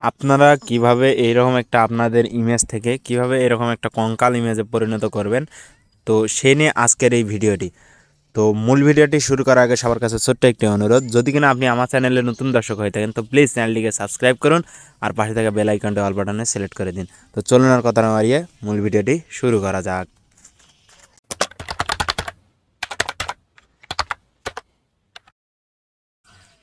আপনারা কিভাবে এইরকম একটা আপনাদের ইমেজ থেকে কিভাবে এরকম একটা কঙ্কাল ইমেজে পরিণত করবেন, তো সে নিয়ে আজকের এই ভিডিওটি। তো মূল ভিডিওটি শুরু করার আগে সবার কাছে ছোট্ট একটি অনুরোধ, যদি কিনা আপনি আমার চ্যানেলে নতুন দর্শক হয়ে থাকেন তো প্লিজ চ্যানেলটিকে সাবস্ক্রাইব করুন আর পাশে থাকা বেল আইকনটি অল বাটনে সিলেক্ট করে দিন। তো চলুন আর কথা না বাড়িয়ে মূল ভিডিওটি শুরু করা যাক।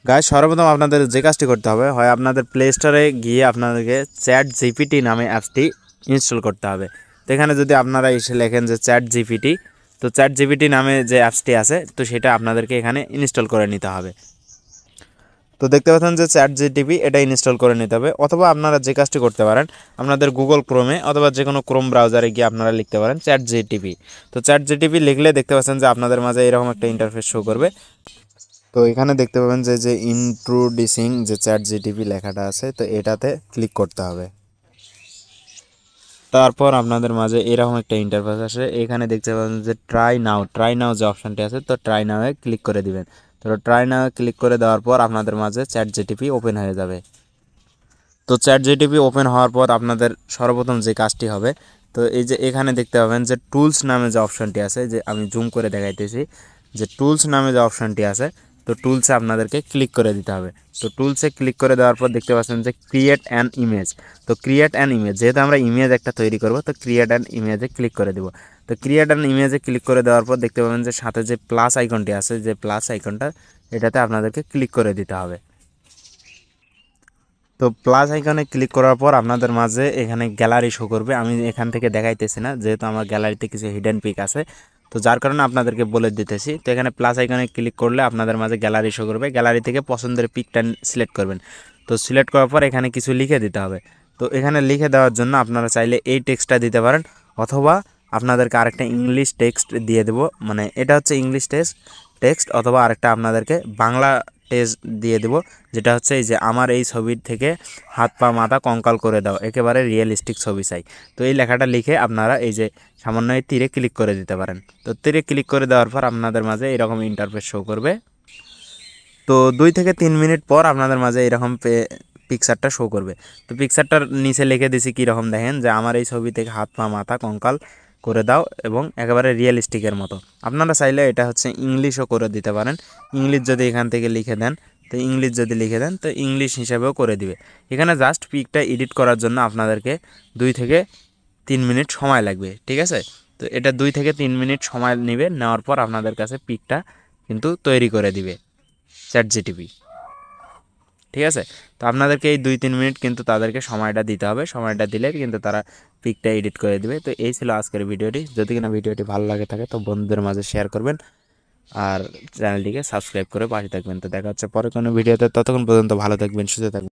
গাইস, সর্বপ্রথম আপনাদের যে কাজটি করতে হবে, হয় আপনাদের প্লে স্টোরে গিয়ে আপনাদেরকে চ্যাট জিপিটি নামে অ্যাপসটি ইনস্টল করতে হবে। তো এখানে যদি আপনারা এসে লেখেন যে চ্যাট জিপিটি, তো চ্যাট জিপিটি নামে যে অ্যাপসটি আছে তো সেটা আপনাদেরকে এখানে ইনস্টল করে নিতে হবে। তো দেখতে পাচ্ছেন যে চ্যাট জিটিপি, এটা ইনস্টল করে নিতে হবে। অথবা আপনারা যে কাজটি করতে পারেন, আপনাদের গুগল ক্রোমে অথবা যে কোনো ক্রোম ব্রাউজারে গিয়ে আপনারা লিখতে পারেন চ্যাট জিটিপি। তো চ্যাট জিটিপি লিখলে দেখতে পাচ্ছেন যে আপনাদের মাঝে এরকম একটা ইন্টারফেস শো করবে। তো এখানে দেখতে পাবেন যে ইন্ট্রোডিউসিং যে চ্যাট জিটিপি লেখাটা আছে, তো এটাতে ক্লিক করতে হবে। তারপর আপনাদের মাঝে এরকম একটা ইন্টারফেস আসে। এখানে দেখতে পাবেন যে ট্রাই নাও যে অপশানটি আছে, তো ট্রাই নাওয়ে ক্লিক করে দিবেন। তো ট্রাই নাওয়ে ক্লিক করে দেওয়ার পর আপনাদের মাঝে চ্যাট জিটিপি ওপেন হয়ে যাবে। তো চ্যাট জিটিপি ওপেন হওয়ার পর আপনাদের সর্বপ্রথম যে কাজটি হবে, তো এই যে এখানে দেখতে পাবেন যে টুলস নামে যে অপশানটি আছে, যে আমি জুম করে দেখাইতেছি, যে টুলস নামে যে অপশানটি আছে, তো টুলসে আপনাদেরকে ক্লিক করে দিতে হবে। তো টুলসে ক্লিক করে দেওয়ার পর দেখতে পাচ্ছেন যে ক্রিয়েট অ্যান ইমেজ। তো ক্রিয়েট অ্যান ইমেজ, যেহেতু আমরা ইমেজ একটা তৈরি করব, তো ক্রিয়েট অ্যান ইমেজে ক্লিক করে দেবো। তো ক্রিয়েট অ্যান ইমেজে ক্লিক করে দেওয়ার পর দেখতে পাবেন যে সাথে যে প্লাস আইকনটি আছে, যে প্লাস আইকনটা, এটাতে আপনাদেরকে ক্লিক করে দিতে হবে। তো প্লাস আইকনে ক্লিক করার পর আপনাদের মাঝে এখানে গ্যালারি শো করবে। আমি এখান থেকে দেখাইতেছি না, যেহেতু আমার গ্যালারিতে কিছু হিডেন পিক আছে, তো যার কারণে আপনাদেরকে বলে দিতেছি। তো এখানে প্লাস আইকনে ক্লিক করলে আপনাদের মাঝে গ্যালারি শো করবে। গ্যালারি থেকে পছন্দের পিকটা সিলেক্ট করবেন। তো সিলেক্ট করার পর এখানে কিছু লিখে দিতে হবে। তো এখানে লিখে দেওয়ার জন্য আপনারা চাইলে এই টেক্সটটা দিতে পারেন, অথবা আপনাদেরকে আরেকটা ইংলিশ টেক্সট দিয়ে দেবো। মানে এটা হচ্ছে ইংলিশ টেক্সট, অথবা আরেকটা আপনাদেরকে বাংলা টেক্সট দিয়ে দেবো, যেটা হচ্ছে এই যে আমার এই ছবির থেকে হাত পা মাথা কঙ্কাল করে দাও, একেবারে রিয়েলিস্টিক ছবি চাই। তো এই লেখাটা লিখে আপনারা এই যে সামান্য এই তীরে ক্লিক করে দিতে পারেন। তো তীরে ক্লিক করে দেওয়ার পর আপনাদের মাঝে এরকম ইন্টারফেস শো করবে। তো 2 থেকে 3 মিনিট পর আপনাদের মাঝে এরকম পিকচারটা শো করবে। তো পিকচারটার নিচে লিখে দিছি কীরকম, দেখেন যে আমার এই ছবি থেকে হাত পা মাথা কঙ্কাল করে দাও এবং একেবারে রিয়েলিস্টিকের মতো। আপনারা চাইলে এটা হচ্ছে ইংলিশও করে দিতে পারেন। ইংলিশ যদি এখান থেকে লিখে দেন, তো ইংলিশ যদি লিখে দেন তো ইংলিশ হিসাবেও করে দিবে। এখানে জাস্ট পিকটা এডিট করার জন্য আপনাদেরকে 2 থেকে 3 মিনিট সময় লাগবে, ঠিক আছে। তো এটা 2 থেকে 3 মিনিট সময় নেবে, নেওয়ার পর আপনাদের কাছে পিকটা কিন্তু তৈরি করে দিবে চ্যাট জিটিপি, ঠিক আছে। তো আপনাদেরকে এই 2-3 মিনিট কিন্তু তাদেরকে সময়টা দিতে হবে। সময়টা দিলে কিন্তু তারা পিকটা এডিট করে দিবে। তো এই ছিল আজকের ভিডিওটি। যদি কিনা ভিডিওটি ভালো লাগে থাকে তো বন্ধুদের মাঝে শেয়ার করবেন আর চ্যানেলটিকে সাবস্ক্রাইব করে পাশে থাকবেন। তো দেখা হচ্ছে পরে কোনো ভিডিওতে, ততক্ষণ পর্যন্ত ভালো থাকবেন, সুস্থ থাকবেন।